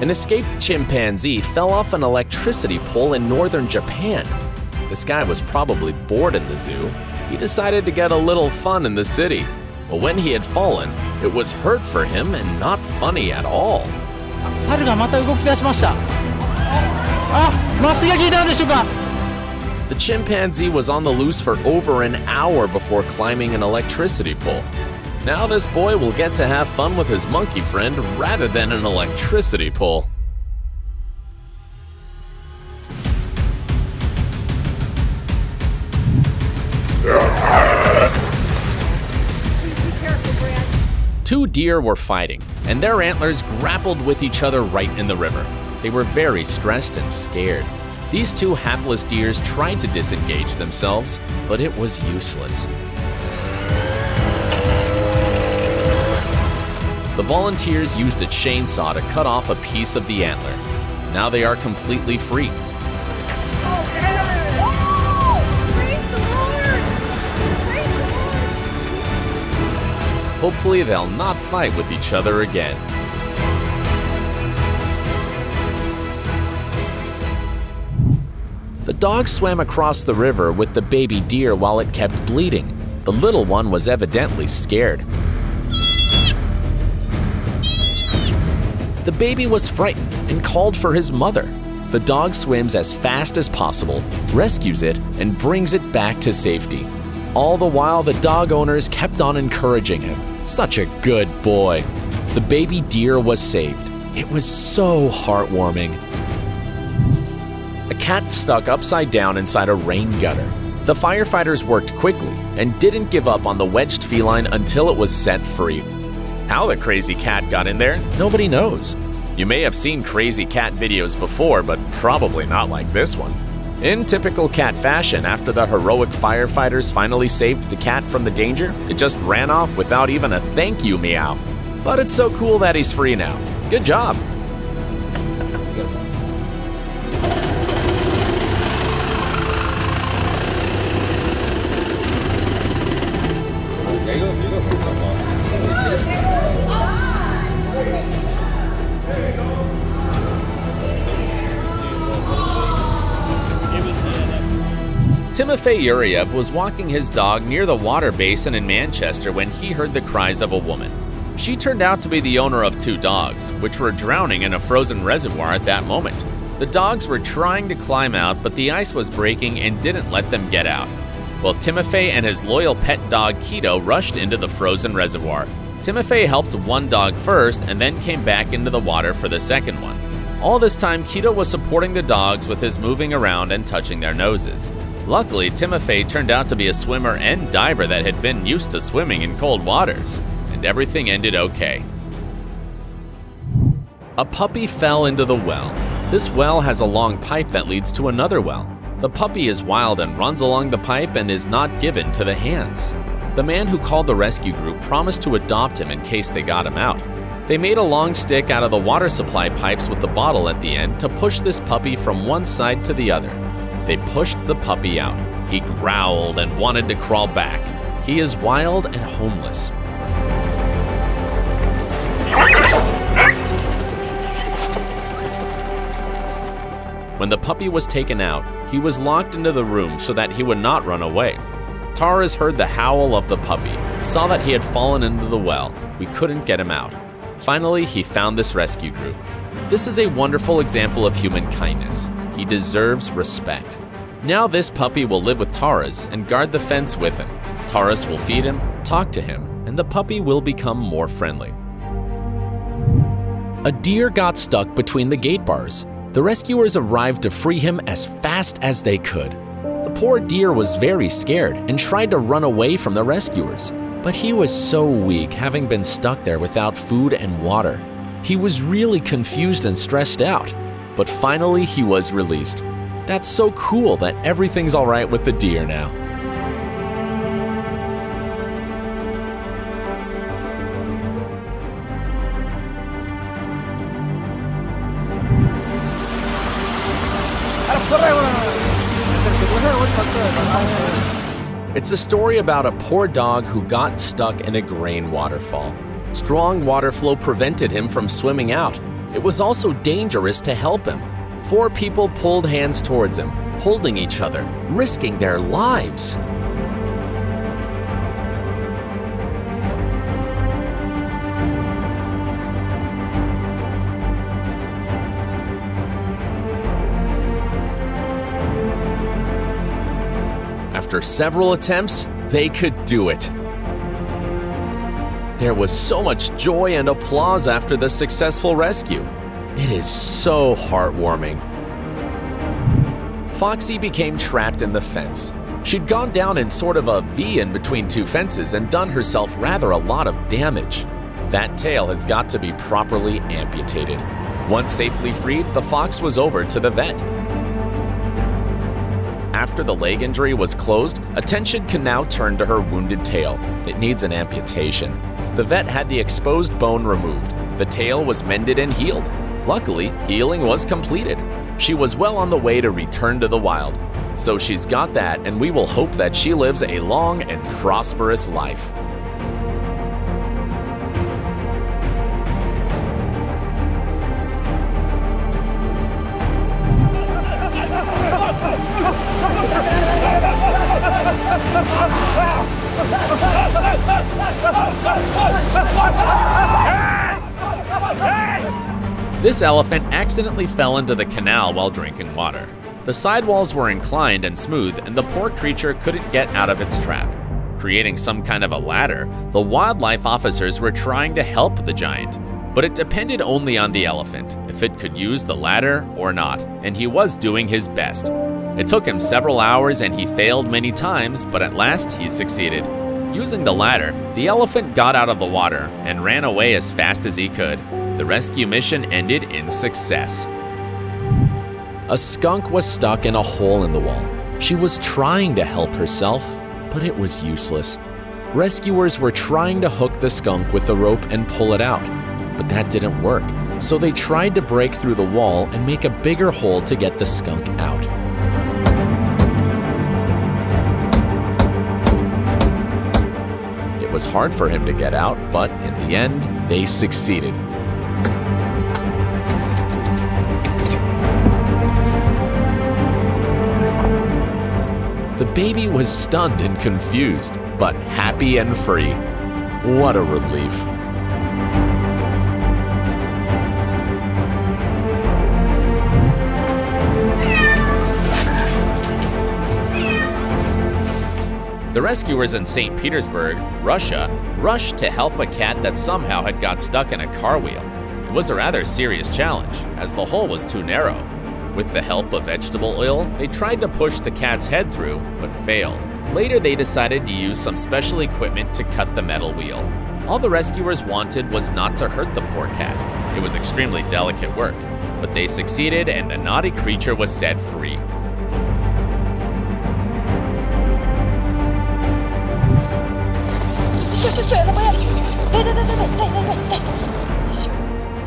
An escaped chimpanzee fell off an electricity pole in northern Japan. This guy was probably bored in the zoo. He decided to get a little fun in the city. But when he had fallen, it was hurt for him and not funny at all. 猿がまた動き出しました。あ、麻酔が効いたんでしょうか。 The chimpanzee was on the loose for over an hour before climbing an electricity pole. Now this boy will get to have fun with his monkey friend rather than an electricity pole. Two deer were fighting, and their antlers grappled with each other right in the river. They were very stressed and scared. These two hapless deers tried to disengage themselves, but it was useless. The volunteers used a chainsaw to cut off a piece of the antler. Now they are completely free. Hopefully they'll not fight with each other again. The dog swam across the river with the baby deer while it kept bleeding. The little one was evidently scared. The baby was frightened and called for his mother. The dog swims as fast as possible, rescues it, and brings it back to safety. All the while, the dog owners kept on encouraging him. Such a good boy. The baby deer was saved. It was so heartwarming. A cat stuck upside down inside a rain gutter. The firefighters worked quickly and didn't give up on the wedged feline until it was set free. How the crazy cat got in there, nobody knows. You may have seen crazy cat videos before, but probably not like this one. In typical cat fashion, after the heroic firefighters finally saved the cat from the danger, it just ran off without even a thank you meow. But it's so cool that he's free now. Good job! Timofey Yuriev was walking his dog near the water basin in Manchester when he heard the cries of a woman. She turned out to be the owner of two dogs, which were drowning in a frozen reservoir at that moment. The dogs were trying to climb out, but the ice was breaking and didn't let them get out. Both Timofey and his loyal pet dog Keto rushed into the frozen reservoir. Timofey helped one dog first and then came back into the water for the second one. All this time, Keto was supporting the dogs with his moving around and touching their noses. Luckily, Timofey turned out to be a swimmer and diver that had been used to swimming in cold waters, and everything ended okay. A puppy fell into the well. This well has a long pipe that leads to another well. The puppy is wild and runs along the pipe and is not given to the hands. The man who called the rescue group promised to adopt him in case they got him out. They made a long stick out of the water supply pipes with the bottle at the end to push this puppy from one side to the other. They pushed the puppy out. He growled and wanted to crawl back. He is wild and homeless. When the puppy was taken out, he was locked into the room so that he would not run away. Taras heard the howl of the puppy, saw that he had fallen into the well. We couldn't get him out. Finally, he found this rescue group. This is a wonderful example of human kindness. He deserves respect. Now this puppy will live with Taras and guard the fence with him. Taras will feed him, talk to him, and the puppy will become more friendly. A deer got stuck between the gate bars. The rescuers arrived to free him as fast as they could. The poor deer was very scared and tried to run away from the rescuers. But he was so weak, having been stuck there without food and water. He was really confused and stressed out. But finally, he was released. That's so cool that everything's all right with the deer now. It's a story about a poor dog who got stuck in a grain waterfall. Strong water flow prevented him from swimming out. It was also dangerous to help him. 4 people pulled hands towards him, holding each other, risking their lives. After several attempts, they could do it. There was so much joy and applause after the successful rescue. It is so heartwarming. Foxy became trapped in the fence. She'd gone down in sort of a V in between 2 fences and done herself rather a lot of damage. That tail has got to be properly amputated. Once safely freed, the fox was over to the vet. After the leg injury was closed, attention can now turn to her wounded tail. It needs an amputation. The vet had the exposed bone removed. The tail was mended and healed. Luckily, healing was completed. She was well on the way to return to the wild. So she's got that, and we will hope that she lives a long and prosperous life. This elephant accidentally fell into the canal while drinking water. The sidewalls were inclined and smooth, and the poor creature couldn't get out of its trap. Creating some kind of a ladder, the wildlife officers were trying to help the giant. But it depended only on the elephant, if it could use the ladder or not, and he was doing his best. It took him several hours and he failed many times, but at last he succeeded. Using the ladder, the elephant got out of the water and ran away as fast as he could. The rescue mission ended in success. A skunk was stuck in a hole in the wall. She was trying to help herself, but it was useless. Rescuers were trying to hook the skunk with the rope and pull it out, but that didn't work. So they tried to break through the wall and make a bigger hole to get the skunk out. It was hard for him to get out, but in the end, they succeeded. The baby was stunned and confused, but happy and free. What a relief. The rescuers in St. Petersburg, Russia, rushed to help a cat that somehow had got stuck in a car wheel. It was a rather serious challenge, as the hole was too narrow. With the help of vegetable oil, they tried to push the cat's head through, but failed. Later, they decided to use some special equipment to cut the metal wheel. All the rescuers wanted was not to hurt the poor cat. It was extremely delicate work, but they succeeded and the naughty creature was set free.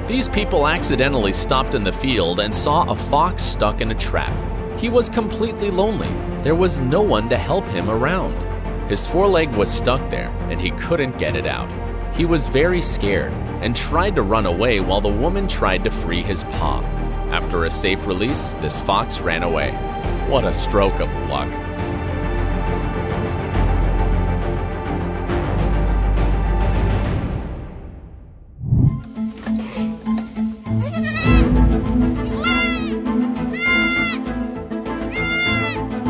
These people accidentally stopped in the field and saw a fox stuck in a trap. He was completely lonely. There was no one to help him around. His foreleg was stuck there and he couldn't get it out. He was very scared and tried to run away while the woman tried to free his paw. After a safe release, this fox ran away. What a stroke of luck.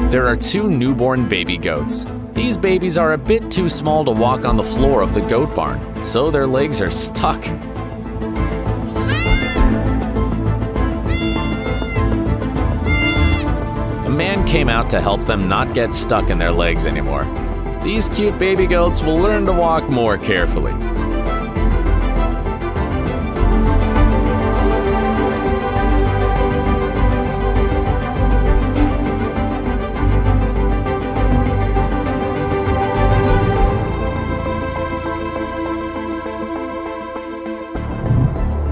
There are 2 newborn baby goats. These babies are a bit too small to walk on the floor of the goat barn, so their legs are stuck. A man came out to help them not get stuck in their legs anymore. These cute baby goats will learn to walk more carefully.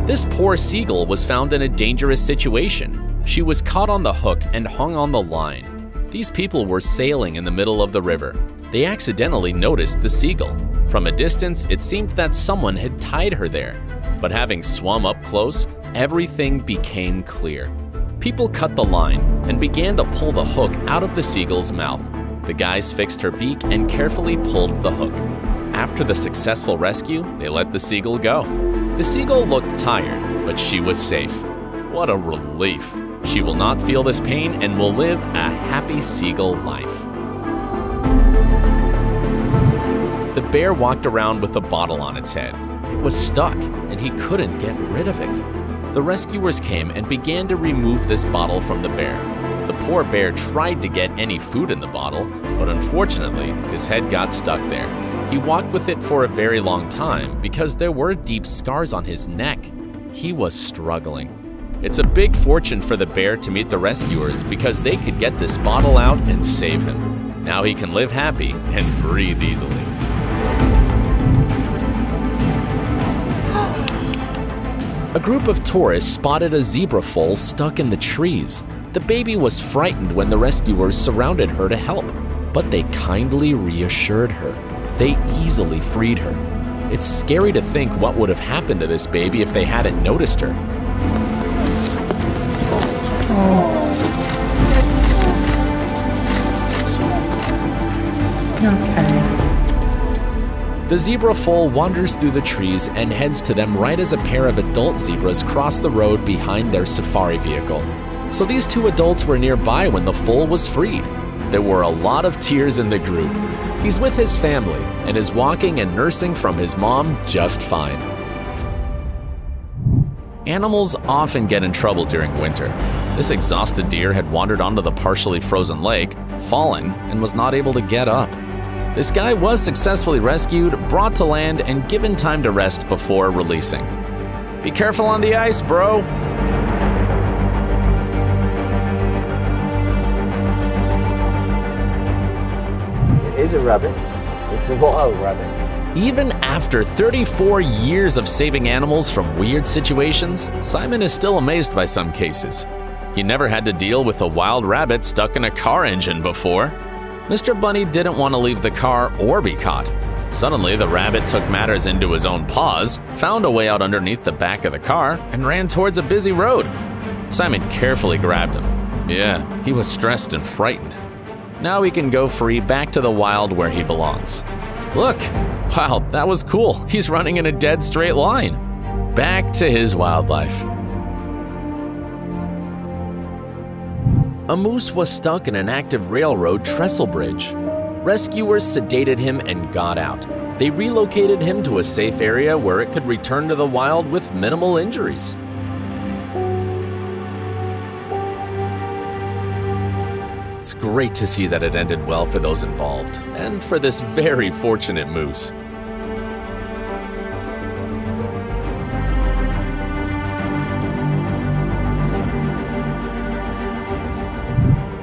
This poor seagull was found in a dangerous situation. She was caught on the hook and hung on the line. These people were sailing in the middle of the river. They accidentally noticed the seagull. From a distance, it seemed that someone had tied her there. But having swum up close, everything became clear. People cut the line and began to pull the hook out of the seagull's mouth. The guys fixed her beak and carefully pulled the hook. After the successful rescue, they let the seagull go. The seagull looked tired, but she was safe. What a relief! She will not feel this pain and will live a happy seagull life. The bear walked around with a bottle on its head. It was stuck, and he couldn't get rid of it. The rescuers came and began to remove this bottle from the bear. The poor bear tried to get any food in the bottle, but unfortunately, his head got stuck there. He walked with it for a very long time because there were deep scars on his neck. He was struggling. It's a big fortune for the bear to meet the rescuers because they could get this bottle out and save him. Now he can live happy and breathe easily. A group of tourists spotted a zebra foal stuck in the trees. The baby was frightened when the rescuers surrounded her to help, but they kindly reassured her. They easily freed her. It's scary to think what would have happened to this baby if they hadn't noticed her. The zebra foal wanders through the trees and heads to them right as a pair of adult zebras cross the road behind their safari vehicle. So these two adults were nearby when the foal was freed. There were a lot of tears in the group. He's with his family and is walking and nursing from his mom just fine. Animals often get in trouble during winter. This exhausted deer had wandered onto the partially frozen lake, fallen, and was not able to get up. This guy was successfully rescued, brought to land, and given time to rest before releasing. Be careful on the ice, bro! It is a rabbit. It's a wild rabbit. Even after 34 years of saving animals from weird situations, Simon is still amazed by some cases. He never had to deal with a wild rabbit stuck in a car engine before. Mr. Bunny didn't want to leave the car or be caught. Suddenly, the rabbit took matters into his own paws, found a way out underneath the back of the car, and ran towards a busy road. Simon carefully grabbed him. Yeah, he was stressed and frightened. Now he can go free back to the wild where he belongs. Look! Wow, that was cool. He's running in a dead straight line. Back to his wildlife. A moose was stuck in an active railroad trestle bridge. Rescuers sedated him and got out. They relocated him to a safe area where it could return to the wild with minimal injuries. It's great to see that it ended well for those involved, and for this very fortunate moose.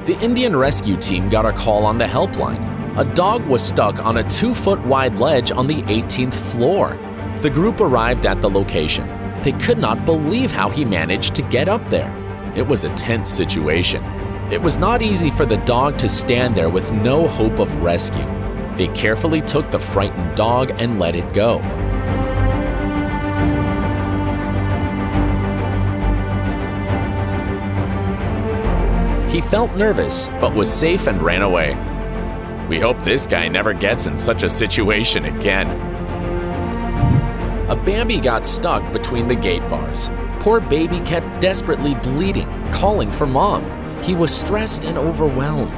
The Indian rescue team got a call on the helpline. A dog was stuck on a 2-foot wide ledge on the 18th floor. The group arrived at the location. They could not believe how he managed to get up there. It was a tense situation. It was not easy for the dog to stand there with no hope of rescue. They carefully took the frightened dog and let it go. He felt nervous, but was safe and ran away. We hope this guy never gets in such a situation again. A Bambi got stuck between the gate bars. Poor baby kept desperately bleeding, calling for mom. He was stressed and overwhelmed.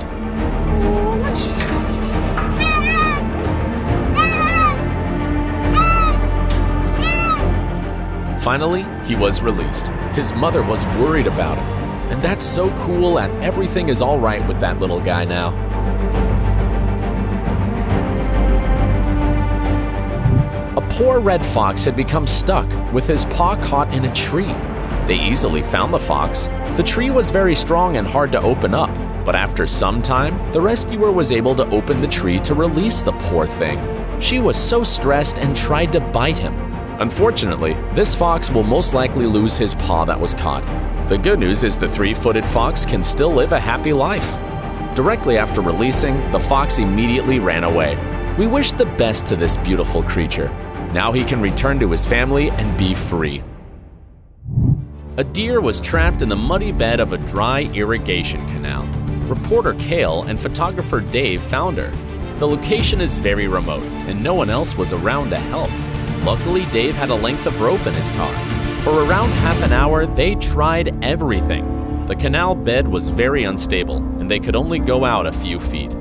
Finally, he was released. His mother was worried about him. And that's so cool, and everything is all right with that little guy now. A poor red fox had become stuck with his paw caught in a tree. They easily found the fox. The tree was very strong and hard to open up, but after some time, the rescuer was able to open the tree to release the poor thing. She was so stressed and tried to bite him. Unfortunately, this fox will most likely lose his paw that was caught. The good news is the 3-footed fox can still live a happy life. Directly after releasing, the fox immediately ran away. We wish the best to this beautiful creature. Now he can return to his family and be free. A deer was trapped in the muddy bed of a dry irrigation canal. Reporter Cale and photographer Dave found her. The location is very remote, and no one else was around to help. Luckily, Dave had a length of rope in his car. For around half an hour, they tried everything. The canal bed was very unstable, and they could only go out a few feet.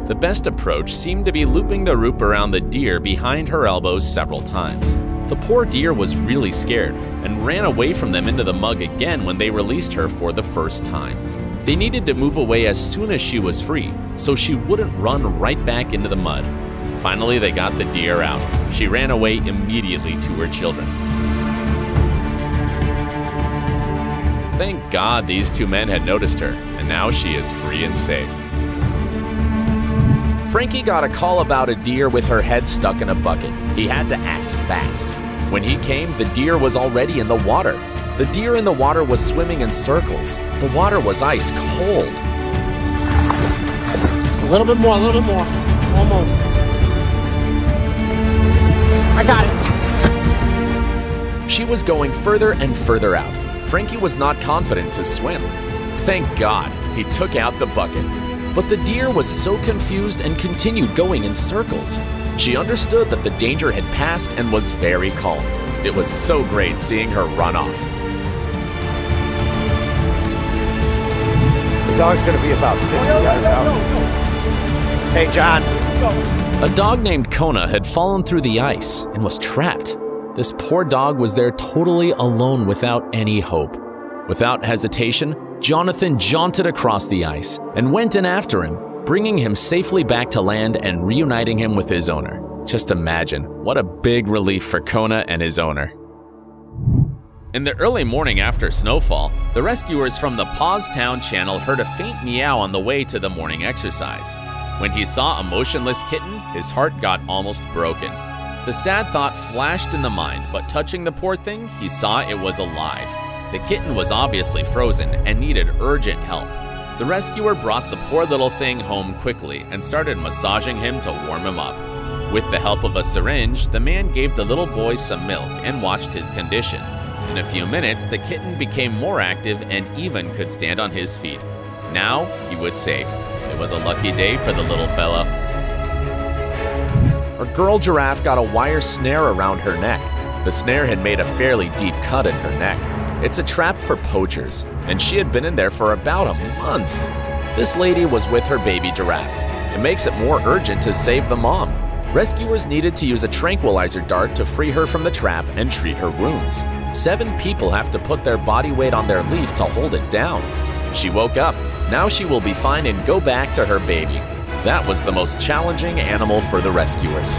The best approach seemed to be looping the rope around the deer behind her elbows several times. The poor deer was really scared and ran away from them into the mud again when they released her for the first time. They needed to move away as soon as she was free, so she wouldn't run right back into the mud. Finally, they got the deer out. She ran away immediately to her children. Thank God these two men had noticed her, and now she is free and safe. Frankie got a call about a deer with her head stuck in a bucket. He had to act fast. When he came, the deer was already in the water. The deer in the water was swimming in circles. The water was ice cold. A little bit more, almost. I got it. She was going further and further out. Frankie was not confident to swim. Thank God, he took out the bucket. But the deer was so confused and continued going in circles. She understood that the danger had passed and was very calm. It was so great seeing her run off. The dog's gonna be about 50 yards out. Hey, John. A dog named Kona had fallen through the ice and was trapped. This poor dog was there totally alone without any hope. Without hesitation, Jonathan jaunted across the ice and went in after him, bringing him safely back to land and reuniting him with his owner. Just imagine, what a big relief for Kona and his owner. In the early morning after snowfall, the rescuers from the Paws Town channel heard a faint meow on the way to the morning exercise. When he saw a motionless kitten, his heart got almost broken. The sad thought flashed in the mind, but touching the poor thing, he saw it was alive. The kitten was obviously frozen and needed urgent help. The rescuer brought the poor little thing home quickly and started massaging him to warm him up. With the help of a syringe, the man gave the little boy some milk and watched his condition. In a few minutes, the kitten became more active and even could stand on his feet. Now, he was safe. It was a lucky day for the little fella. A girl giraffe got a wire snare around her neck. The snare had made a fairly deep cut in her neck. It's a trap for poachers, and she had been in there for about a month. This lady was with her baby giraffe. It makes it more urgent to save the mom. Rescuers needed to use a tranquilizer dart to free her from the trap and treat her wounds. 7 people have to put their body weight on their leaf to hold it down. She woke up. Now she will be fine and go back to her baby. That was the most challenging animal for the rescuers.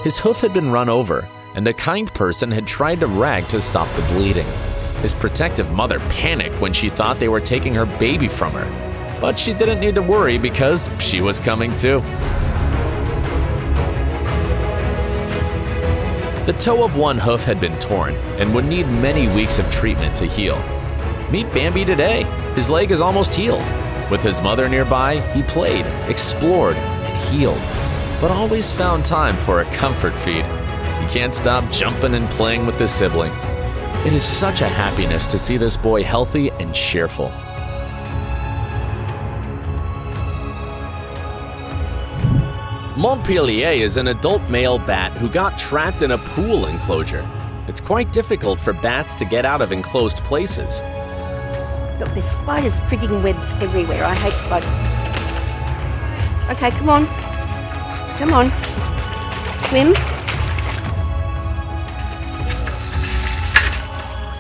His hoof had been run over, and a kind person had tried to rag to stop the bleeding. His protective mother panicked when she thought they were taking her baby from her. But she didn't need to worry because she was coming too. The toe of one hoof had been torn and would need many weeks of treatment to heal. Meet Bambi today. His leg is almost healed. With his mother nearby, he played, explored, and healed, but always found time for a comfort feed. He can't stop jumping and playing with his sibling. It is such a happiness to see this boy healthy and cheerful. Montpellier is an adult male bat who got trapped in a pool enclosure. It's quite difficult for bats to get out of enclosed places. Look, there's spiders, frigging webs everywhere. I hate spiders. Okay, come on. Come on. Swim.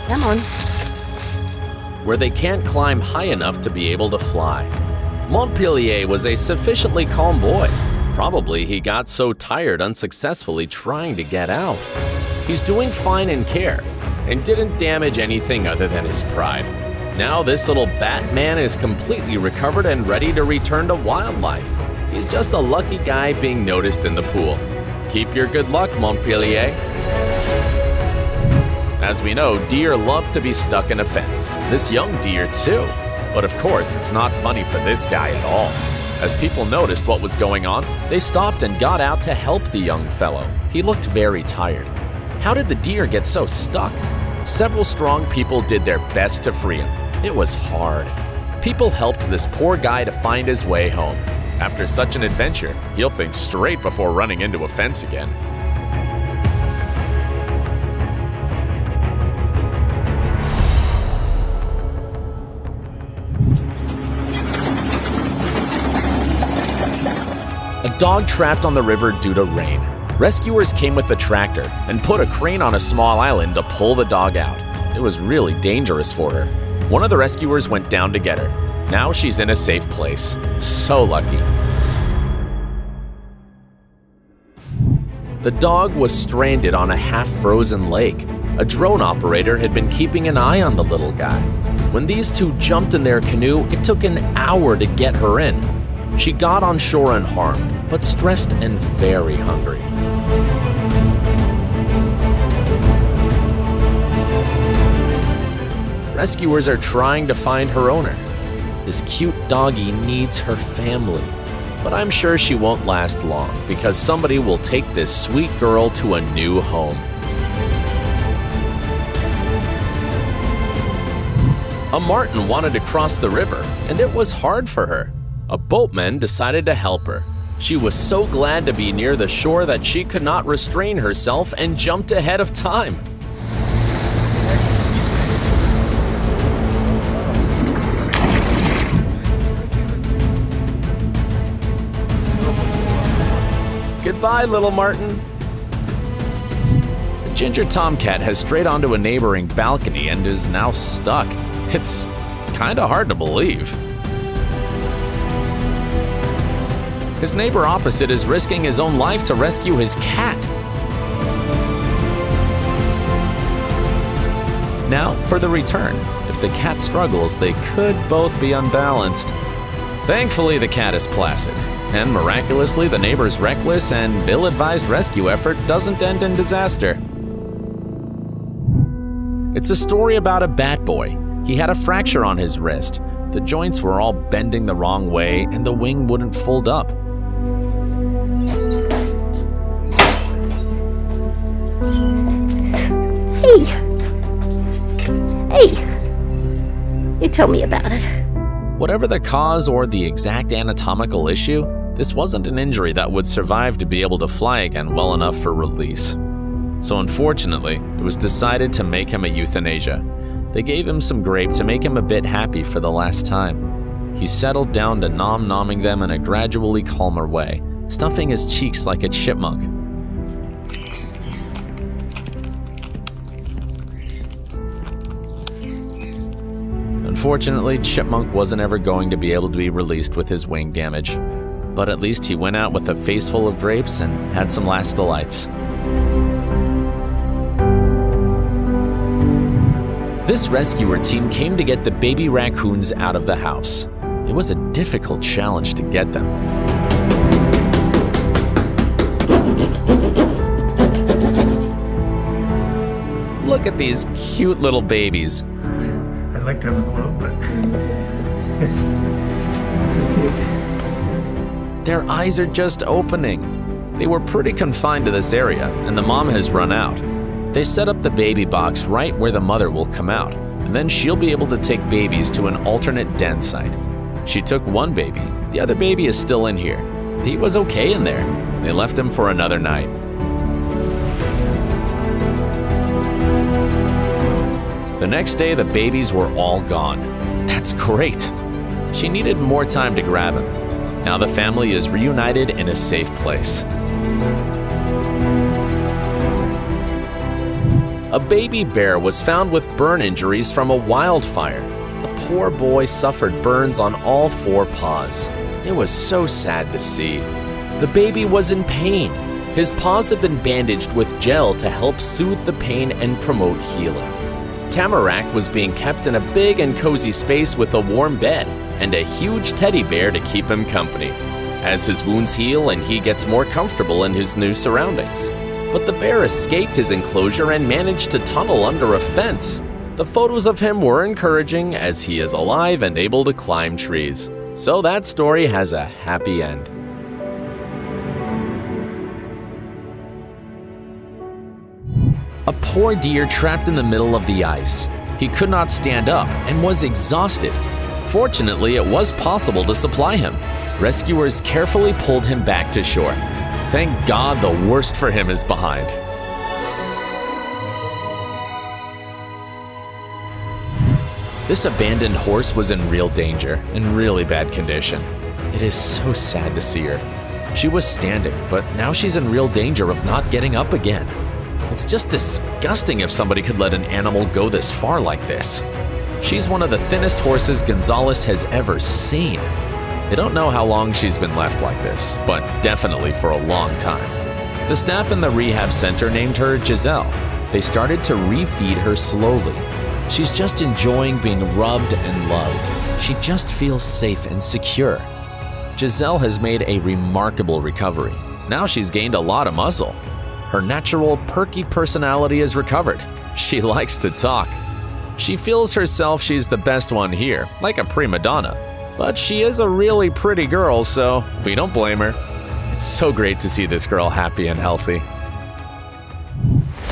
Come on. Where they can't climb high enough to be able to fly. Montpellier was a sufficiently calm boy. Probably he got so tired unsuccessfully trying to get out. He's doing fine in care and didn't damage anything other than his pride. Now this little Batman is completely recovered and ready to return to wildlife. He's just a lucky guy being noticed in the pool. Keep your good luck, Montpellier. As we know, deer love to be stuck in a fence. This young deer too. But of course, it's not funny for this guy at all. As people noticed what was going on, they stopped and got out to help the young fellow. He looked very tired. How did the deer get so stuck? Several strong people did their best to free him. It was hard. People helped this poor guy to find his way home. After such an adventure, he'll think straight before running into a fence again. A dog trapped on the river due to rain. Rescuers came with a tractor and put a crane on a small island to pull the dog out. It was really dangerous for her. One of the rescuers went down to get her. Now she's in a safe place. So lucky. The dog was stranded on a half-frozen lake. A drone operator had been keeping an eye on the little guy. When these two jumped in their canoe, it took an hour to get her in. She got on shore unharmed, but stressed and very hungry. Rescuers are trying to find her owner. This cute doggie needs her family, but I'm sure she won't last long because somebody will take this sweet girl to a new home. A marten wanted to cross the river, and it was hard for her. A boatman decided to help her. She was so glad to be near the shore that she could not restrain herself and jumped ahead of time. Goodbye, little Martin. The ginger tomcat has strayed onto a neighboring balcony and is now stuck. It's kinda hard to believe. His neighbor opposite is risking his own life to rescue his cat. Now for the return. If the cat struggles, they could both be unbalanced. Thankfully, the cat is placid. And miraculously, the neighbor's reckless and ill-advised rescue effort doesn't end in disaster. It's a story about a bat boy. He had a fracture on his wrist. The joints were all bending the wrong way and the wing wouldn't fold up. Hey, you tell me about it. Whatever the cause or the exact anatomical issue, this wasn't an injury that would survive to be able to fly again well enough for release. So unfortunately, it was decided to make him a euthanasia. They gave him some grape to make him a bit happy for the last time. He settled down to nom-nomming them in a gradually calmer way, stuffing his cheeks like a chipmunk. Unfortunately, Chipmunk wasn't ever going to be able to be released with his wing damage, but at least he went out with a face full of grapes and had some last delights. This rescuer team came to get the baby raccoons out of the house. It was a difficult challenge to get them. Look at these cute little babies. I'd like to have a globe, but Their eyes are just opening. They were pretty confined to this area, and the mom has run out. They set up the baby box right where the mother will come out, and then she'll be able to take babies to an alternate den site. She took one baby. The other baby is still in here. He was okay in there. They left him for another night. The next day, the babies were all gone. That's great. She needed more time to grab him. Now the family is reunited in a safe place. A baby bear was found with burn injuries from a wildfire. The poor boy suffered burns on all four paws. It was so sad to see. The baby was in pain. His paws had been bandaged with gel to help soothe the pain and promote healing. Tamarack was being kept in a big and cozy space with a warm bed and a huge teddy bear to keep him company. As his wounds heal and he gets more comfortable in his new surroundings. But the bear escaped his enclosure and managed to tunnel under a fence. The photos of him were encouraging as he is alive and able to climb trees. So that story has a happy end. A poor deer trapped in the middle of the ice. He could not stand up and was exhausted. Fortunately, it was possible to supply him. Rescuers carefully pulled him back to shore. Thank God the worst for him is behind. This abandoned horse was in real danger, in really bad condition. It is so sad to see her. She was standing, but now she's in real danger of not getting up again. It's just disgusting if somebody could let an animal go this far like this. She's one of the thinnest horses Gonzalez has ever seen. I don't know how long she's been left like this, but definitely for a long time. The staff in the rehab center named her Giselle. They started to refeed her slowly. She's just enjoying being rubbed and loved. She just feels safe and secure. Giselle has made a remarkable recovery. Now she's gained a lot of muscle. Her natural, perky personality is recovered. She likes to talk. She feels herself she's the best one here, like a prima donna. But she is a really pretty girl, so we don't blame her. It's so great to see this girl happy and healthy.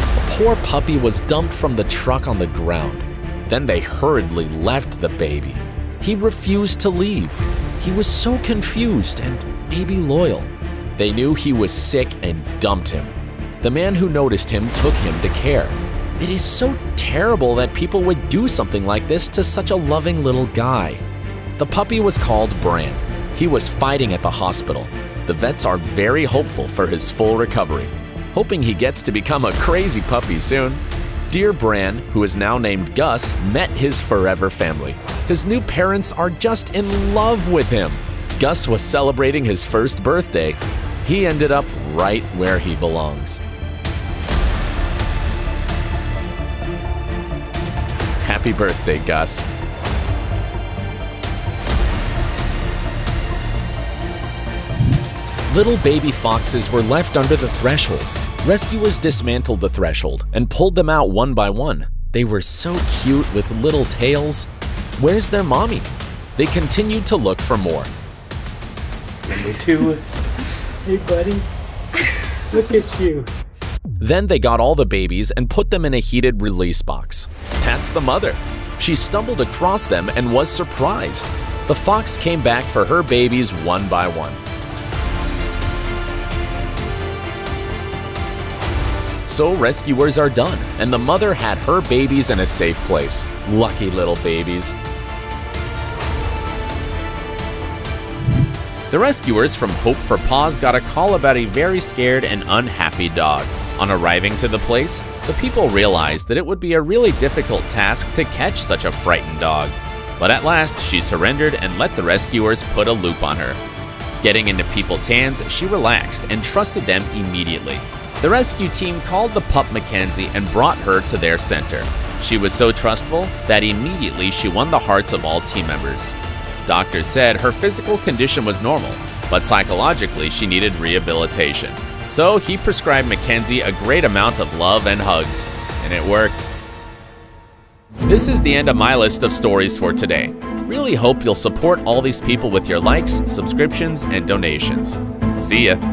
A poor puppy was dumped from the truck on the ground. Then they hurriedly left the baby. He refused to leave. He was so confused and maybe loyal. They knew he was sick and dumped him. The man who noticed him took him to care. It is so terrible that people would do something like this to such a loving little guy. The puppy was called Bran. He was fighting at the hospital. The vets are very hopeful for his full recovery, hoping he gets to become a crazy puppy soon. Dear Bran, who is now named Gus, met his forever family. His new parents are just in love with him. Gus was celebrating his first birthday. He ended up right where he belongs. Happy birthday, Gus. Little baby foxes were left under the threshold. Rescuers dismantled the threshold and pulled them out one by one. They were so cute with little tails. Where's their mommy? They continued to look for more. Number 2. Hey, buddy. Look at you. Then they got all the babies and put them in a heated release box. That's the mother. She stumbled across them and was surprised. The fox came back for her babies one by one. So rescuers are done, and the mother had her babies in a safe place. Lucky little babies. The rescuers from Hope for Paws got a call about a very scared and unhappy dog. On arriving to the place, the people realized that it would be a really difficult task to catch such a frightened dog. But at last, she surrendered and let the rescuers put a loop on her. Getting into people's hands, she relaxed and trusted them immediately. The rescue team called the pup Mackenzie and brought her to their center. She was so trustful that immediately she won the hearts of all team members. Doctors said her physical condition was normal, but psychologically she needed rehabilitation. So he prescribed Mackenzie a great amount of love and hugs, and it worked. This is the end of my list of stories for today. Really hope you'll support all these people with your likes, subscriptions, and donations. See ya!